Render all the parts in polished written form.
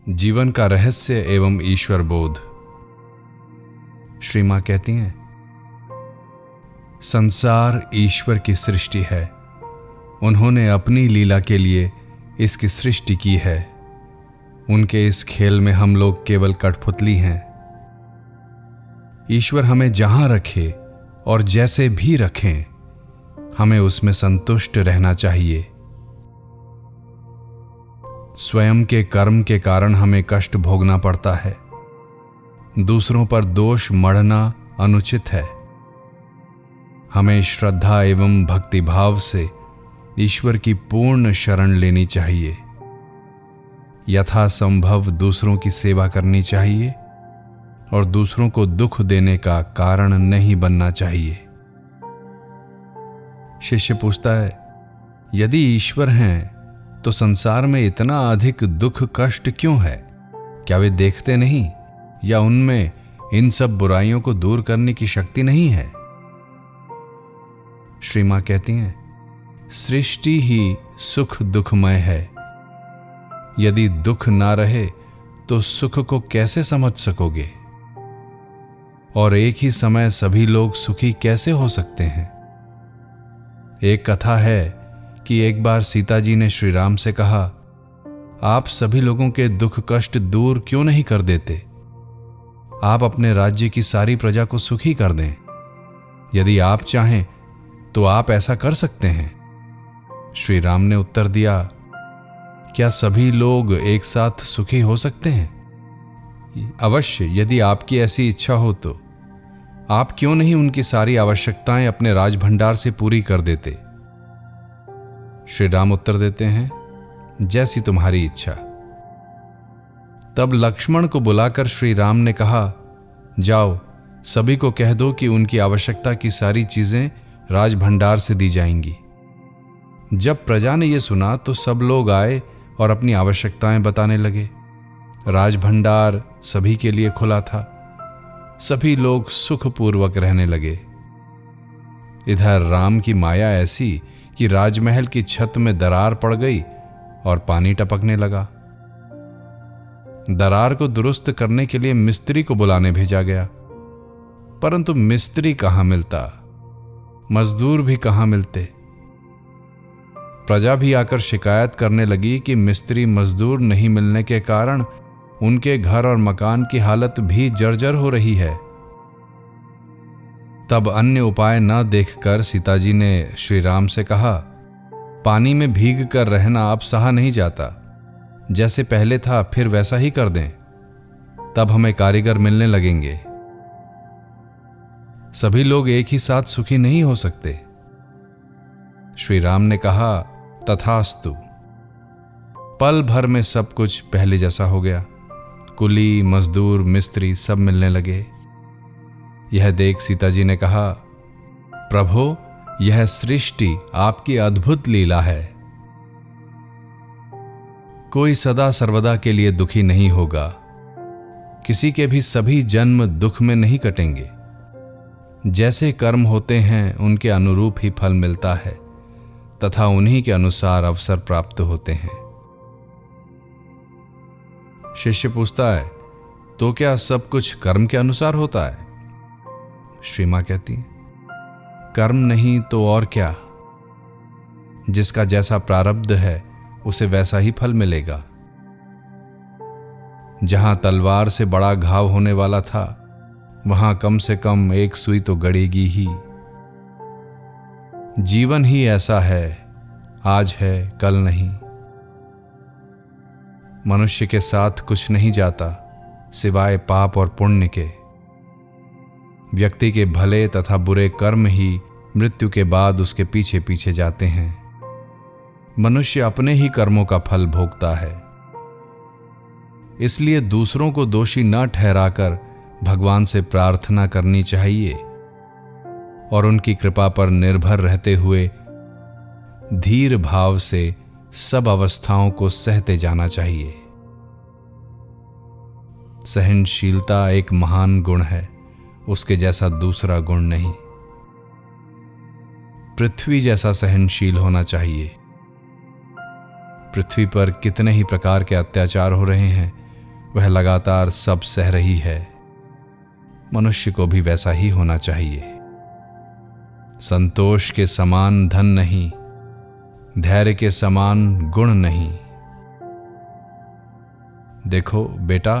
जीवन का रहस्य एवं ईश्वर बोध। श्री मां कहती हैं, संसार ईश्वर की सृष्टि है। उन्होंने अपनी लीला के लिए इसकी सृष्टि की है। उनके इस खेल में हम लोग केवल कठपुतली हैं। ईश्वर हमें जहां रखे और जैसे भी रखें, हमें उसमें संतुष्ट रहना चाहिए। स्वयं के कर्म के कारण हमें कष्ट भोगना पड़ता है। दूसरों पर दोष मढ़ना अनुचित है। हमें श्रद्धा एवं भक्तिभाव से ईश्वर की पूर्ण शरण लेनी चाहिए। यथासंभव दूसरों की सेवा करनी चाहिए और दूसरों को दुख देने का कारण नहीं बनना चाहिए। शिष्य पूछता है, यदि ईश्वर हैं तो संसार में इतना अधिक दुख कष्ट क्यों है? क्या वे देखते नहीं या उनमें इन सब बुराइयों को दूर करने की शक्ति नहीं है? श्री मां कहती हैं, सृष्टि ही सुख दुखमय है। यदि दुख ना रहे तो सुख को कैसे समझ सकोगे? और एक ही समय सभी लोग सुखी कैसे हो सकते हैं? एक कथा है कि एक बार सीता जी ने श्री राम से कहा, आप सभी लोगों के दुख कष्ट दूर क्यों नहीं कर देते? आप अपने राज्य की सारी प्रजा को सुखी कर दें। यदि आप चाहें तो आप ऐसा कर सकते हैं। श्री राम ने उत्तर दिया, क्या सभी लोग एक साथ सुखी हो सकते हैं? अवश्य, यदि आपकी ऐसी इच्छा हो तो आप क्यों नहीं उनकी सारी आवश्यकताएं अपने राजभंडार से पूरी कर देते? श्री राम उत्तर देते हैं, जैसी तुम्हारी इच्छा। तब लक्ष्मण को बुलाकर श्री राम ने कहा, जाओ सभी को कह दो कि उनकी आवश्यकता की सारी चीजें राजभंडार से दी जाएंगी। जब प्रजा ने यह सुना तो सब लोग आए और अपनी आवश्यकताएं बताने लगे। राजभंडार सभी के लिए खुला था। सभी लोग सुखपूर्वक रहने लगे। इधर राम की माया ऐसी कि राजमहल की छत में दरार पड़ गई और पानी टपकने लगा। दरार को दुरुस्त करने के लिए मिस्त्री को बुलाने भेजा गया, परंतु मिस्त्री कहां मिलता, मजदूर भी कहां मिलते। प्रजा भी आकर शिकायत करने लगी कि मिस्त्री मजदूर नहीं मिलने के कारण उनके घर और मकान की हालत भी जर्जर हो रही है। तब अन्य उपाय न देखकर सीता जी ने श्री राम से कहा, पानी में भीग कर रहना अब सहा नहीं जाता। जैसे पहले था फिर वैसा ही कर दें, तब हमें कारीगर मिलने लगेंगे। सभी लोग एक ही साथ सुखी नहीं हो सकते। श्री राम ने कहा, तथास्तु। पल भर में सब कुछ पहले जैसा हो गया। कुली, मजदूर, मिस्त्री सब मिलने लगे। यह देख सीता जी ने कहा, प्रभो, यह सृष्टि आपकी अद्भुत लीला है। कोई सदा सर्वदा के लिए दुखी नहीं होगा। किसी के भी सभी जन्म दुख में नहीं कटेंगे। जैसे कर्म होते हैं उनके अनुरूप ही फल मिलता है तथा उन्हीं के अनुसार अवसर प्राप्त होते हैं। शिष्य पूछता है, तो क्या सब कुछ कर्म के अनुसार होता है? श्री मां कहती, कर्म नहीं तो और क्या। जिसका जैसा प्रारब्ध है उसे वैसा ही फल मिलेगा। जहां तलवार से बड़ा घाव होने वाला था, वहां कम से कम एक सुई तो गड़ेगी ही। जीवन ही ऐसा है, आज है कल नहीं। मनुष्य के साथ कुछ नहीं जाता सिवाय पाप और पुण्य के। व्यक्ति के भले तथा बुरे कर्म ही मृत्यु के बाद उसके पीछे पीछे जाते हैं। मनुष्य अपने ही कर्मों का फल भोगता है। इसलिए दूसरों को दोषी न ठहराकर भगवान से प्रार्थना करनी चाहिए और उनकी कृपा पर निर्भर रहते हुए धीर भाव से सब अवस्थाओं को सहते जाना चाहिए। सहनशीलता एक महान गुण है, उसके जैसा दूसरा गुण नहीं। पृथ्वी जैसा सहनशील होना चाहिए। पृथ्वी पर कितने ही प्रकार के अत्याचार हो रहे हैं, वह लगातार सब सह रही है। मनुष्य को भी वैसा ही होना चाहिए। संतोष के समान धन नहीं, धैर्य के समान गुण नहीं। देखो बेटा,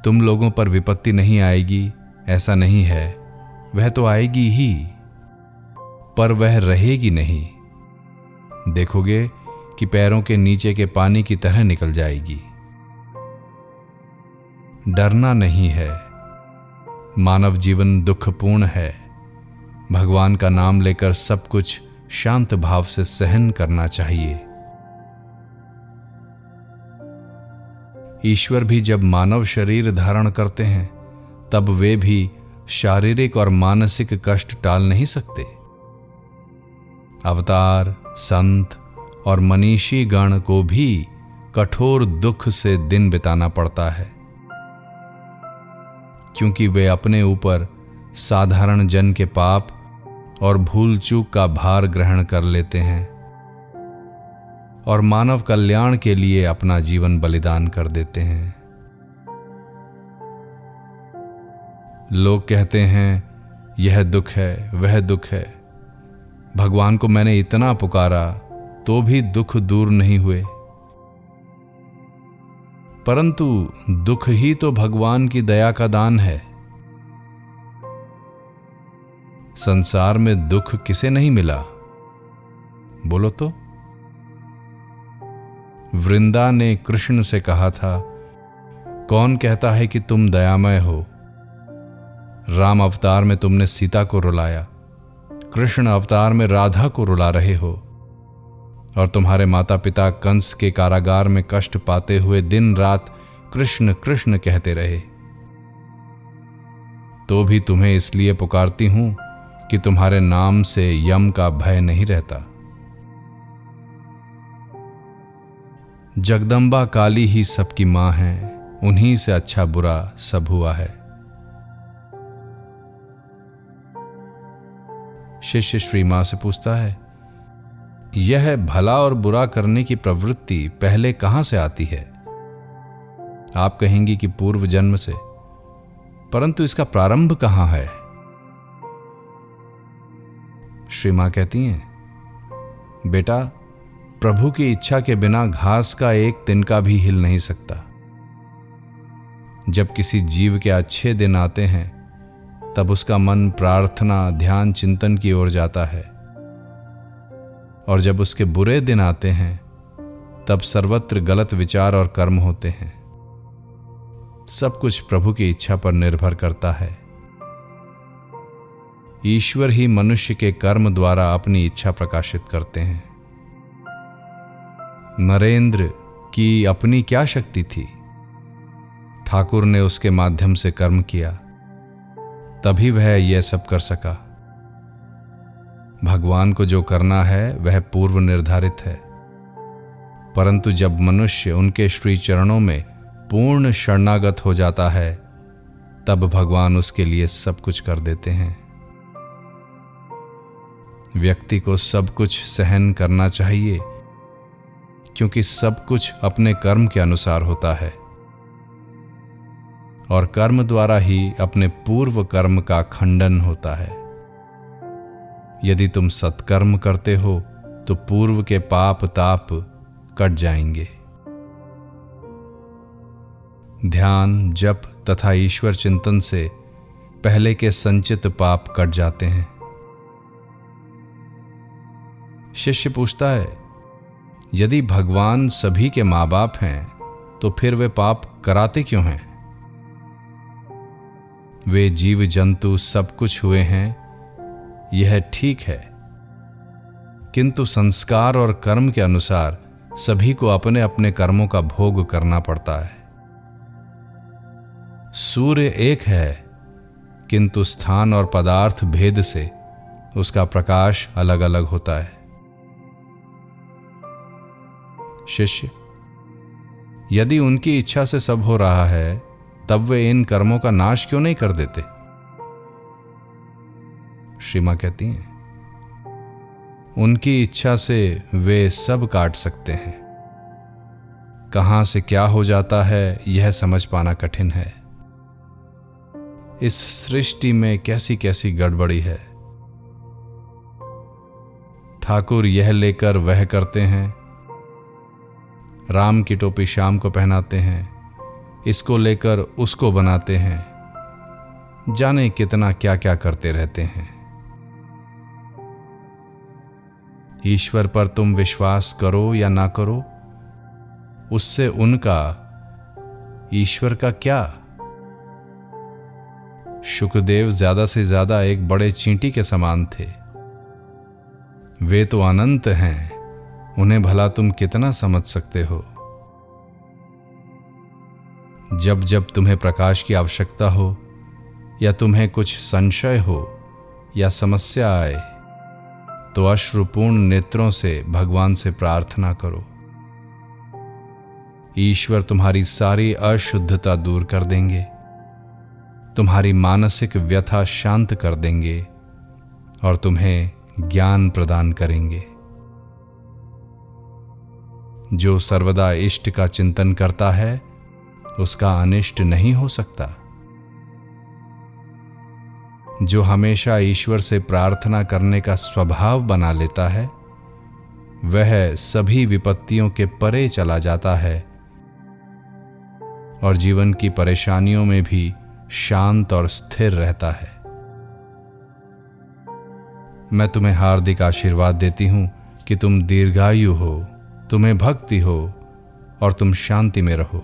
तुम लोगों पर विपत्ति नहीं आएगी ऐसा नहीं है, वह तो आएगी ही, पर वह रहेगी नहीं। देखोगे कि पैरों के नीचे के पानी की तरह निकल जाएगी। डरना नहीं है। मानव जीवन दुखपूर्ण है। भगवान का नाम लेकर सब कुछ शांत भाव से सहन करना चाहिए। ईश्वर भी जब मानव शरीर धारण करते हैं तब वे भी शारीरिक और मानसिक कष्ट टाल नहीं सकते। अवतार, संत और मनीषी गण को भी कठोर दुख से दिन बिताना पड़ता है, क्योंकि वे अपने ऊपर साधारण जन के पाप और भूल चूक का भार ग्रहण कर लेते हैं और मानव कल्याण के लिए अपना जीवन बलिदान कर देते हैं। लोग कहते हैं यह दुख है, वह दुख है। भगवान को मैंने इतना पुकारा तो भी दुख दूर नहीं हुए। परंतु दुख ही तो भगवान की दया का दान है। संसार में दुख किसे नहीं मिला, बोलो तो। वृंदा ने कृष्ण से कहा था, कौन कहता है कि तुम दयामय हो? राम अवतार में तुमने सीता को रुलाया, कृष्ण अवतार में राधा को रुला रहे हो, और तुम्हारे माता पिता कंस के कारागार में कष्ट पाते हुए दिन रात कृष्ण कृष्ण कहते रहे। तो भी तुम्हें इसलिए पुकारती हूं कि तुम्हारे नाम से यम का भय नहीं रहता। जगदम्बा काली ही सबकी मां है, उन्हीं से अच्छा बुरा सब हुआ है। शिष्य श्री मां से पूछता है, यह भला और बुरा करने की प्रवृत्ति पहले कहां से आती है? आप कहेंगी कि पूर्व जन्म से, परंतु इसका प्रारंभ कहां है? श्री मां कहती हैं, बेटा, प्रभु की इच्छा के बिना घास का एक तिनका भी हिल नहीं सकता। जब किसी जीव के अच्छे दिन आते हैं तब उसका मन प्रार्थना, ध्यान, चिंतन की ओर जाता है, और जब उसके बुरे दिन आते हैं तब सर्वत्र गलत विचार और कर्म होते हैं। सब कुछ प्रभु की इच्छा पर निर्भर करता है। ईश्वर ही मनुष्य के कर्म द्वारा अपनी इच्छा प्रकाशित करते हैं। नरेंद्र की अपनी क्या शक्ति थी? ठाकुर ने उसके माध्यम से कर्म किया, तभी वह यह सब कर सका। भगवान को जो करना है वह पूर्व निर्धारित है, परंतु जब मनुष्य उनके श्री चरणों में पूर्ण शरणागत हो जाता है तब भगवान उसके लिए सब कुछ कर देते हैं। व्यक्ति को सब कुछ सहन करना चाहिए, क्योंकि सब कुछ अपने कर्म के अनुसार होता है, और कर्म द्वारा ही अपने पूर्व कर्म का खंडन होता है। यदि तुम सत्कर्म करते हो तो पूर्व के पाप ताप कट जाएंगे। ध्यान, जप तथा ईश्वर चिंतन से पहले के संचित पाप कट जाते हैं। शिष्य पूछता है, यदि भगवान सभी के मां बाप हैं तो फिर वे पाप कराते क्यों हैं? वे जीव जंतु सब कुछ हुए हैं, यह ठीक है, किंतु संस्कार और कर्म के अनुसार सभी को अपने अपने कर्मों का भोग करना पड़ता है। सूर्य एक है, किंतु स्थान और पदार्थ भेद से उसका प्रकाश अलग अलग होता है। शिष्य, यदि उनकी इच्छा से सब हो रहा है तब वे इन कर्मों का नाश क्यों नहीं कर देते? श्री मां कहती हैं, उनकी इच्छा से वे सब काट सकते हैं, कहां से क्या हो जाता है यह समझ पाना कठिन है। इस सृष्टि में कैसी कैसी गड़बड़ी है। ठाकुर यह लेकर वह करते हैं, राम की टोपी श्याम को पहनाते हैं, इसको लेकर उसको बनाते हैं, जाने कितना क्या क्या करते रहते हैं। ईश्वर पर तुम विश्वास करो या ना करो, उससे उनका, ईश्वर का क्या। शुकदेव ज्यादा से ज्यादा एक बड़े चींटी के समान थे। वे तो अनंत हैं, उन्हें भला तुम कितना समझ सकते हो। जब जब तुम्हें प्रकाश की आवश्यकता हो या तुम्हें कुछ संशय हो या समस्या आए, तो अश्रुपूर्ण नेत्रों से भगवान से प्रार्थना करो। ईश्वर तुम्हारी सारी अशुद्धता दूर कर देंगे, तुम्हारी मानसिक व्यथा शांत कर देंगे और तुम्हें ज्ञान प्रदान करेंगे। जो सर्वदा इष्ट का चिंतन करता है उसका अनिष्ट नहीं हो सकता। जो हमेशा ईश्वर से प्रार्थना करने का स्वभाव बना लेता है वह सभी विपत्तियों के परे चला जाता है और जीवन की परेशानियों में भी शांत और स्थिर रहता है। मैं तुम्हें हार्दिक आशीर्वाद देती हूं कि तुम दीर्घायु हो, तुम्हें भक्ति हो और तुम शांति में रहो।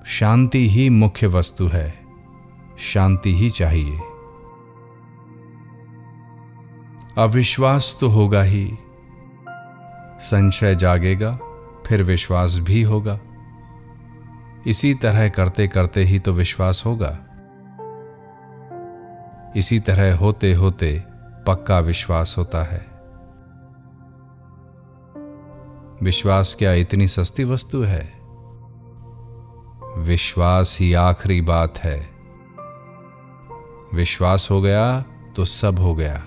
शांति ही मुख्य वस्तु है, शांति ही चाहिए। अविश्वास तो होगा ही, संशय जागेगा, फिर विश्वास भी होगा। इसी तरह करते करते ही तो विश्वास होगा। इसी तरह होते होते पक्का विश्वास होता है। विश्वास क्या इतनी सस्ती वस्तु है? विश्वास ही आखिरी बात है। विश्वास हो गया तो सब हो गया।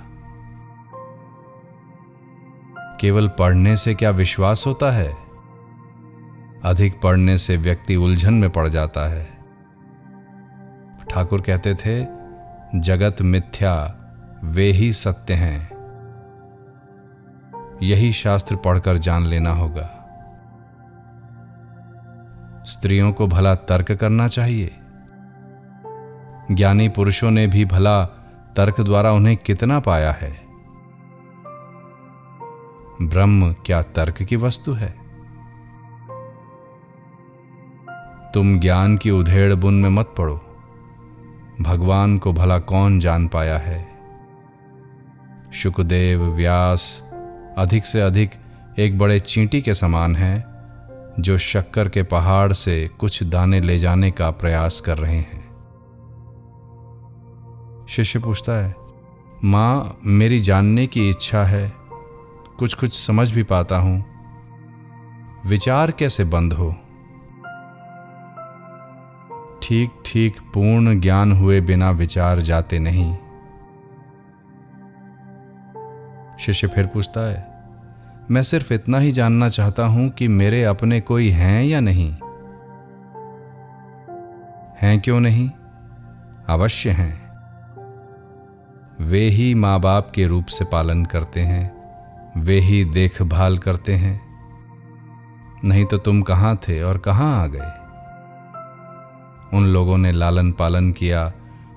केवल पढ़ने से क्या विश्वास होता है? अधिक पढ़ने से व्यक्ति उलझन में पड़ जाता है। ठाकुर कहते थे, जगत मिथ्या, वे ही सत्य हैं। यही शास्त्र पढ़कर जान लेना होगा। स्त्रियों को भला तर्क करना चाहिए। ज्ञानी पुरुषों ने भी भला तर्क द्वारा उन्हें कितना पाया है। ब्रह्म क्या तर्क की वस्तु है? तुम ज्ञान की उधेड़ बुन में मत पड़ो। भगवान को भला कौन जान पाया है? शुकदेव, व्यास अधिक से अधिक एक बड़े चींटी के समान हैं जो शक्कर के पहाड़ से कुछ दाने ले जाने का प्रयास कर रहे हैं। शिष्य पूछता है, मां, मेरी जानने की इच्छा है, कुछ कुछ समझ भी पाता हूं, विचार कैसे बंद हो? ठीक ठीक पूर्ण ज्ञान हुए बिना विचार जाते नहीं। शिष्य फिर पूछता है, मैं सिर्फ इतना ही जानना चाहता हूं कि मेरे अपने कोई हैं या नहीं। हैं क्यों नहीं? अवश्य हैं। वे ही मां बाप के रूप से पालन करते हैं, वे ही देखभाल करते हैं। नहीं तो तुम कहां थे और कहां आ गए? उन लोगों ने लालन पालन किया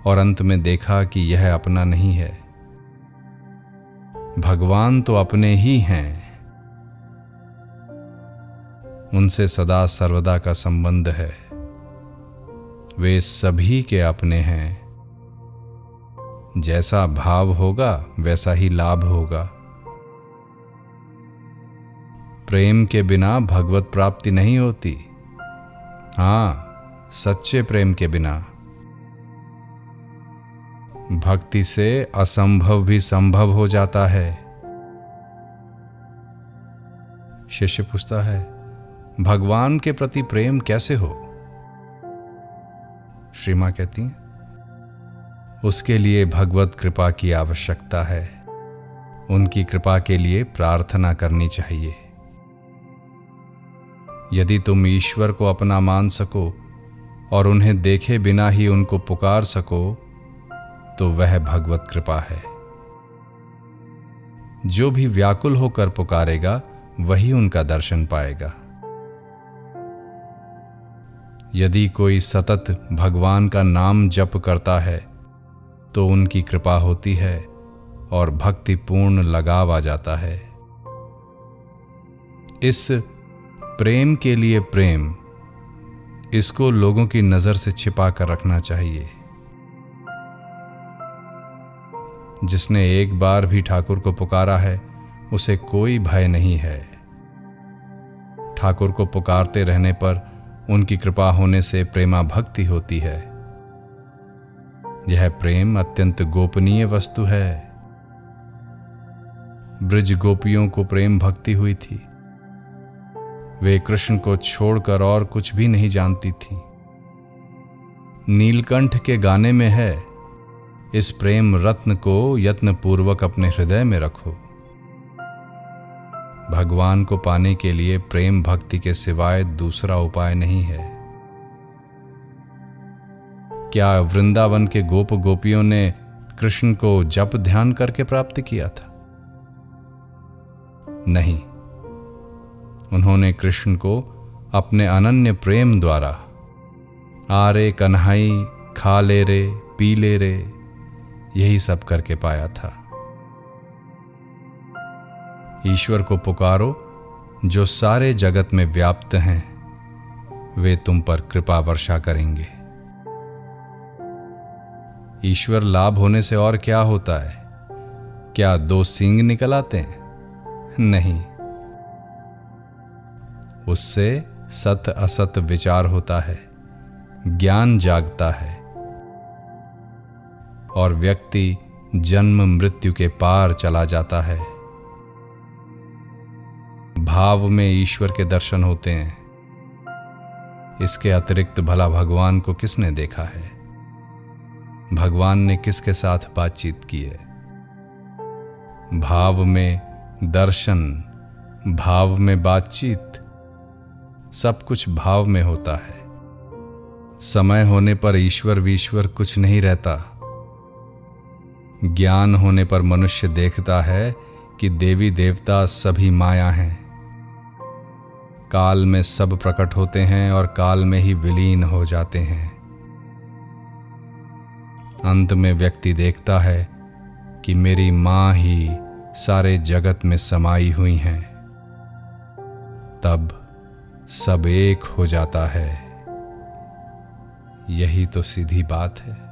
और अंत में देखा कि यह अपना नहीं है। भगवान तो अपने ही हैं। उनसे सदा सर्वदा का संबंध है। वे सभी के अपने हैं। जैसा भाव होगा वैसा ही लाभ होगा। प्रेम के बिना भगवत प्राप्ति नहीं होती। हां, सच्चे प्रेम के बिना। भक्ति से असंभव भी संभव हो जाता है। शिष्य पूछता है, भगवान के प्रति प्रेम कैसे हो? श्री मां कहती हैं, उसके लिए भगवत कृपा की आवश्यकता है। उनकी कृपा के लिए प्रार्थना करनी चाहिए। यदि तुम ईश्वर को अपना मान सको और उन्हें देखे बिना ही उनको पुकार सको तो वह भगवत कृपा है। जो भी व्याकुल होकर पुकारेगा वही उनका दर्शन पाएगा। यदि कोई सतत भगवान का नाम जप करता है तो उनकी कृपा होती है और भक्तिपूर्ण लगाव आ जाता है। इस प्रेम के लिए प्रेम, इसको लोगों की नजर से छिपा कर रखना चाहिए। जिसने एक बार भी ठाकुर को पुकारा है उसे कोई भय नहीं है। ठाकुर को पुकारते रहने पर उनकी कृपा होने से प्रेमा भक्ति होती है। यह प्रेम अत्यंत गोपनीय वस्तु है। ब्रज गोपियों को प्रेम भक्ति हुई थी। वे कृष्ण को छोड़कर और कुछ भी नहीं जानती थीं। नीलकंठ के गाने में है, इस प्रेम रत्न को यत्नपूर्वक अपने हृदय में रखो। भगवान को पाने के लिए प्रेम भक्ति के सिवाय दूसरा उपाय नहीं है। क्या वृंदावन के गोप गोपियों ने कृष्ण को जप ध्यान करके प्राप्त किया था? नहीं, उन्होंने कृष्ण को अपने अनन्य प्रेम द्वारा आरे कन्हई, खा ले रे, पी ले रे, यही सब करके पाया था। ईश्वर को पुकारो जो सारे जगत में व्याप्त हैं, वे तुम पर कृपा वर्षा करेंगे। ईश्वर लाभ होने से और क्या होता है? क्या दो सींग निकल आते हैं? नहीं, उससे सत असत विचार होता है, ज्ञान जागता है और व्यक्ति जन्म मृत्यु के पार चला जाता है। भाव में ईश्वर के दर्शन होते हैं। इसके अतिरिक्त भला भगवान को किसने देखा है? भगवान ने किसके साथ बातचीत की है? भाव में दर्शन, भाव में बातचीत, सब कुछ भाव में होता है। समय होने पर ईश्वर वीश्वर कुछ नहीं रहता। ज्ञान होने पर मनुष्य देखता है कि देवी देवता सभी माया हैं। काल में सब प्रकट होते हैं और काल में ही विलीन हो जाते हैं। अंत में व्यक्ति देखता है कि मेरी मां ही सारे जगत में समाई हुई हैं। तब सब एक हो जाता है। यही तो सीधी बात है।